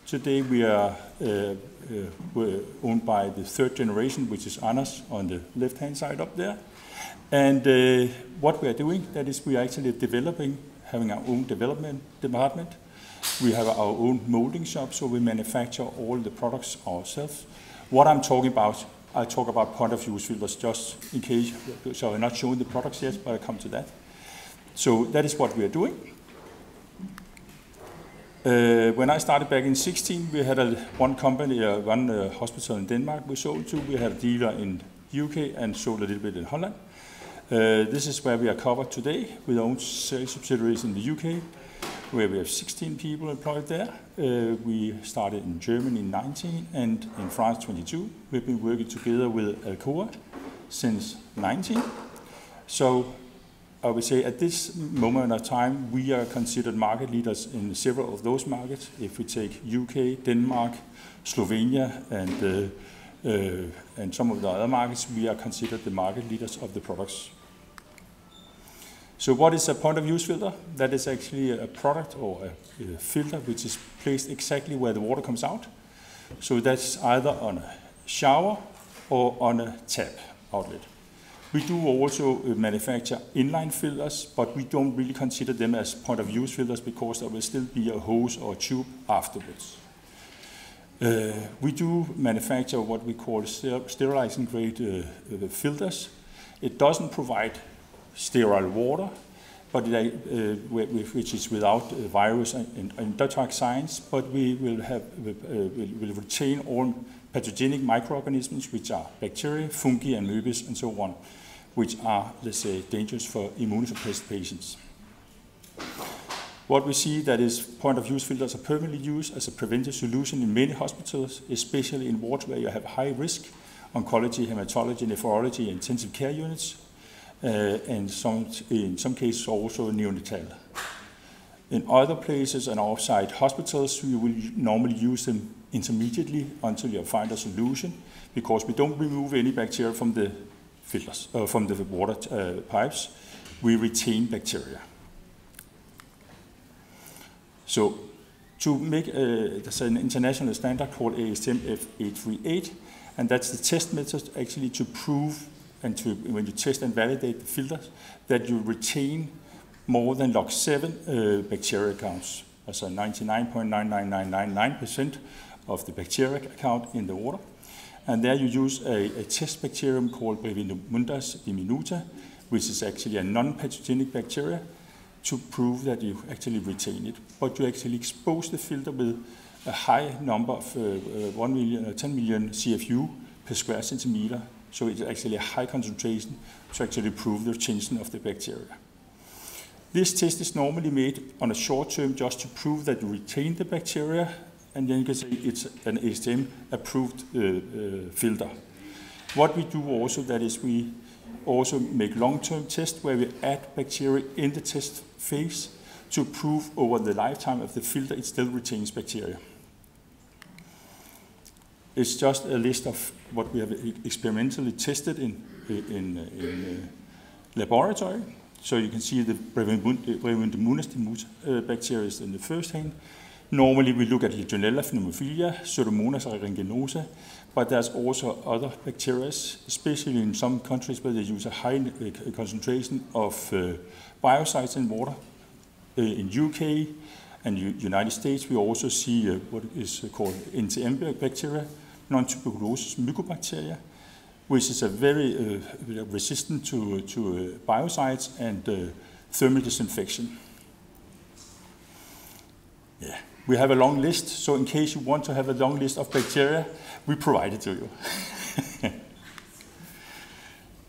Today we are we're owned by the third generation, which is Anders on the left-hand side up there. And what we are doing, that is we are actually developing, having our own development department. We have our own molding shop, so we manufacture all the products ourselves. What I'm talking about, I talk about point-of-use filters just in case, so I'm not showing the products yet, but I'll come to that. So that is what we are doing. When I started back in 2016, we had one company, one hospital in Denmark we sold to. We had a dealer in UK and sold a little bit in Holland. This is where we are covered today with our own sales subsidiaries in the UK, where we have 16 people employed there. We started in Germany in 19 and in France 22. We've been working together with Alcoa since 19. So I would say at this moment of time, we are considered market leaders in several of those markets. If we take UK, Denmark, Slovenia, and some of the other markets, we are considered the market leaders of the products. So what is a point-of-use filter? That is actually a product or a filter which is placed exactly where the water comes out. So that's either on a shower or on a tap outlet. We do also manufacture inline filters, but we don't really consider them as point-of-use filters because there will still be a hose or a tube afterwards. We do manufacture what we call sterilizing grade filters. It doesn't provide sterile water, but which is without virus and toxins, but we will retain all pathogenic microorganisms, which are bacteria, fungi, and amebas, and so on, which are, let's say, dangerous for immunosuppressed patients. What we see that is point-of-use filters are permanently used as a preventive solution in many hospitals, especially in wards where you have high risk, oncology, hematology, nephrology, intensive care units, and in some cases also neonatal. In other places and outside hospitals, we will normally use them intermediately until you find a solution, because we don't remove any bacteria from the filters, from the water pipes. We retain bacteria. So to make there's an international standard called ASTM F838, and that's the test method actually to prove and when you test and validate the filters, that you retain more than log 7 bacteria counts, also 99.99999% of the bacteria count in the water. And there you use a test bacterium called Brevinemundas diminuta, which is actually a non-pathogenic bacteria, to prove that you actually retain it. But you actually expose the filter with a high number of 10 million CFU per square centimeter. So it's actually a high concentration to actually prove the retention of the bacteria. This test is normally made on a short term just to prove that you retain the bacteria, and then you can say it's an ASTM approved filter. What we do also, that is we also make long-term tests where we add bacteria in the test phase to prove over the lifetime of the filter it still retains bacteria. It's just a list of what we have experimentally tested in laboratory. So you can see the Brevinemundas diminuta bacteria in the first hand. Normally we look at Legionella pneumophilia, Pseudomonas aeruginosa, but there's also other bacteria, especially in some countries where they use a high concentration of biocides in water. In UK and United States, we also see what is called NTM bacteria, non-tuberculosis mycobacteria, which is a very resistant to biocides and thermal disinfection. Yeah. We have a long list, so in case you want to have a long list of bacteria, we provide it to you.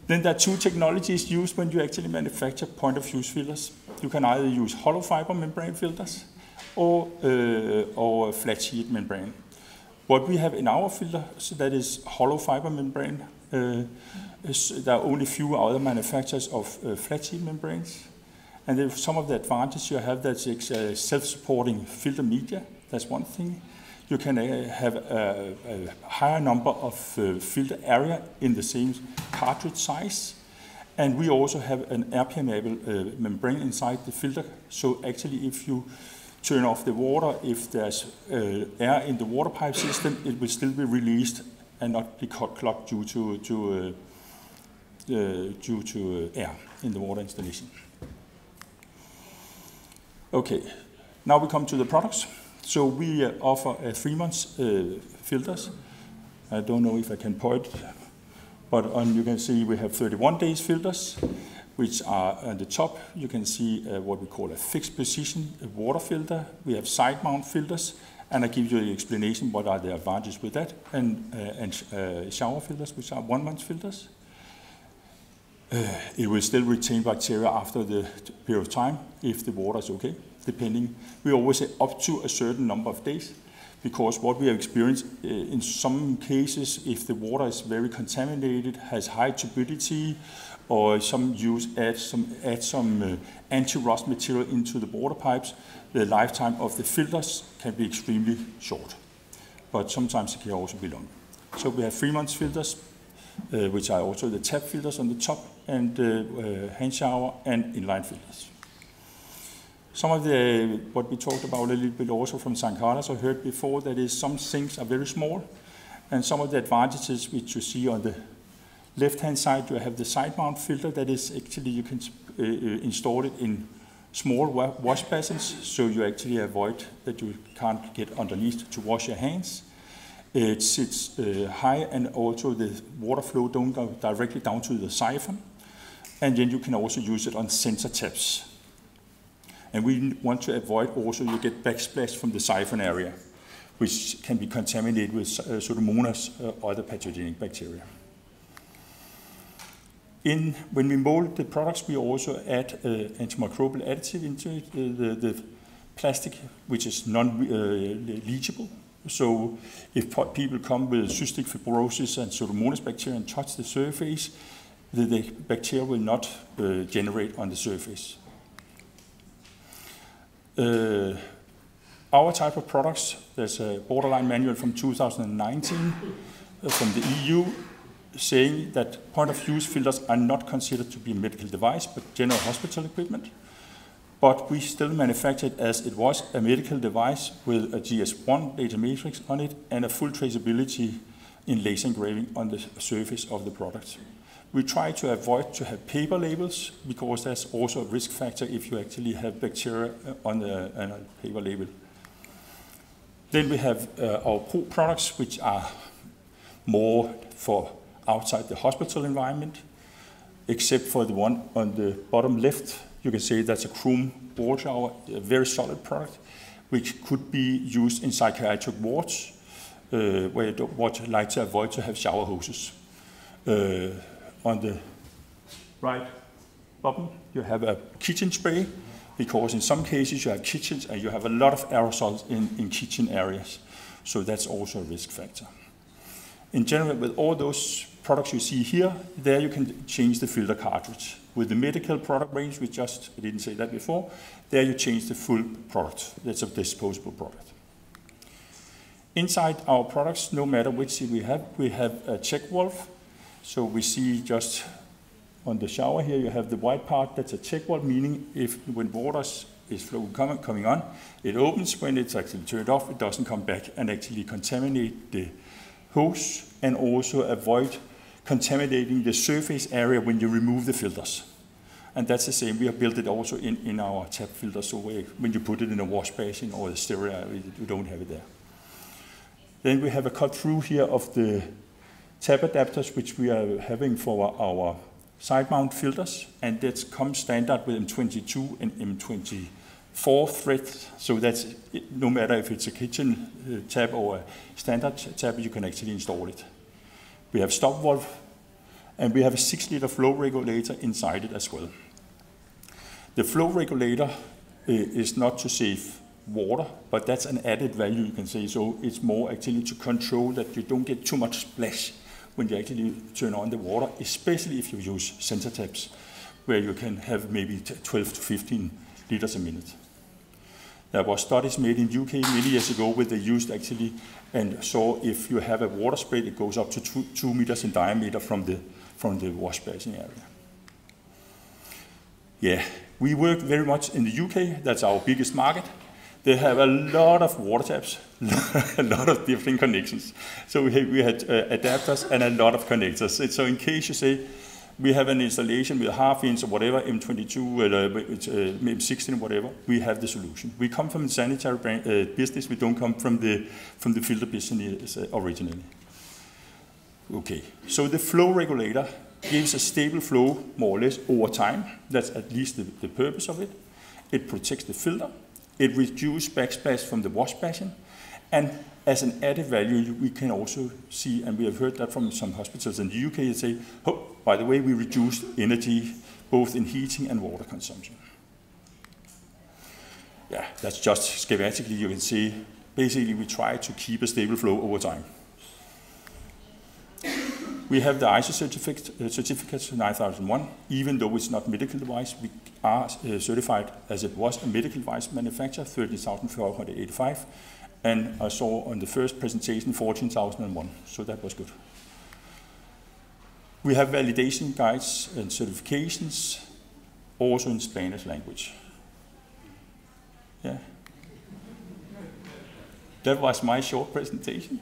Then there are two technologies used when you actually manufacture point-of-use filters. You can either use hollow fiber membrane filters or flat sheet membrane. What we have in our filter, so that is hollow fiber membrane. There are only few other manufacturers of flat sheet membranes. And some of the advantages you have, that's self-supporting filter media. That's one thing. You can have a higher number of filter area in the same cartridge size. And we also have an air permeable membrane inside the filter. So actually if you turn off the water, if there's air in the water pipe system, it will still be released and not be clogged due to air in the water installation. Okay, now we come to the products. So we offer 3 months filters. I don't know if I can point, but you can see we have 31 days filters, which are on the top. You can see what we call a fixed position water filter. We have side mount filters, and I give you the explanation what are the advantages with that, and shower filters, which are 1 month filters. It will still retain bacteria after the period of time if the water is okay, depending. We always say up to a certain number of days, because what we have experienced in some cases, if the water is very contaminated, has high turbidity, or some add some anti-rust material into the water pipes, the lifetime of the filters can be extremely short, but sometimes it can also be long. So we have 3 months filters, which are also the tap filters on the top, and hand shower and inline filters. Some of what we talked about a little bit also from St. Carlos, I heard before, that is some things are very small, and some of the advantages which you see on the left-hand side, you have the side mount filter that is actually, you can install it in small wash basins, so you actually avoid that you can't get underneath to wash your hands. It sits high, and also the water flow don't go directly down to the siphon. And then you can also use it on sensor taps. And we want to avoid also you get backsplash from the siphon area, which can be contaminated with Pseudomonas or other pathogenic bacteria. When we mold the products, we also add antimicrobial additive into it, the plastic, which is non-leachable. So if people come with cystic fibrosis and Pseudomonas bacteria and touch the surface, the bacteria will not generate on the surface. Our type of products, there's a borderline manual from 2019 from the EU saying that point-of-use filters are not considered to be a medical device, but general hospital equipment. But we still manufacture it as it was a medical device with a GS1 data matrix on it and a full traceability in laser engraving on the surface of the product. We try to avoid to have paper labels, because there's also a risk factor if you actually have bacteria on a paper label. Then we have our Pro products, which are more for outside the hospital environment, except for the one on the bottom left. You can see that's a chrome ball shower, a very solid product, which could be used in psychiatric wards, where you would like to avoid to have shower hoses. On the right bottom, you have a kitchen spray, because in some cases you have kitchens and you have a lot of aerosols in kitchen areas. So that's also a risk factor. In general, with all those products you see here, there you can change the filter cartridge. With the medical product range, I didn't say that before, there you change the full product. That's a disposable product. Inside our products, no matter which we have a check valve. So we see just on the shower here, you have the white part, that's a check valve, meaning when water is coming on, it opens. When it's actually turned off, it doesn't come back and actually contaminate the hose, and also avoid contaminating the surface area when you remove the filters. And that's the same, we have built it also in our tap filter, so when you put it in a wash basin or the stereo, you don't have it there. Then we have a cut through here of the tap adapters, which we are having for our side mount filters, and that comes standard with M22 and M24 threads. So that's no matter if it's a kitchen tap or a standard tap, you can actually install it. We have stop valve, and we have a 6-liter flow regulator inside it as well. The flow regulator is not to save water, but that's an added value, you can say. So it's more actually to control that you don't get too much splash when you actually turn on the water, especially if you use sensor taps, where you can have maybe 12 to 15 liters a minute. There were studies made in UK many years ago where they used actually and saw if you have a water spray, it goes up to 2 meters in diameter from the wash basin area. Yeah, we work very much in the UK. That's our biggest market. They have a lot of water taps, a lot of different connections. So we had adapters and a lot of connectors. So in case you say, we have an installation with a half-inch or whatever, M22, M16, whatever, we have the solution. We come from the sanitary business, we don't come from the filter business originally. Okay, so the flow regulator gives a stable flow, more or less, over time. That's at least the purpose of it. It protects the filter. It reduces backsplash from the wash basin. And as an added value, we can also see, and we have heard that from some hospitals in the UK, they say, oh, by the way, we reduced energy both in heating and water consumption. Yeah, that's just schematically, you can see, basically we try to keep a stable flow over time. We have the ISO certificate 9001, even though it's not medical device, we are certified as it was a medical device manufacturer, 13,485. And I saw on the first presentation 14,001, so that was good. We have validation guides and certifications, also in Spanish language. Yeah. That was my short presentation.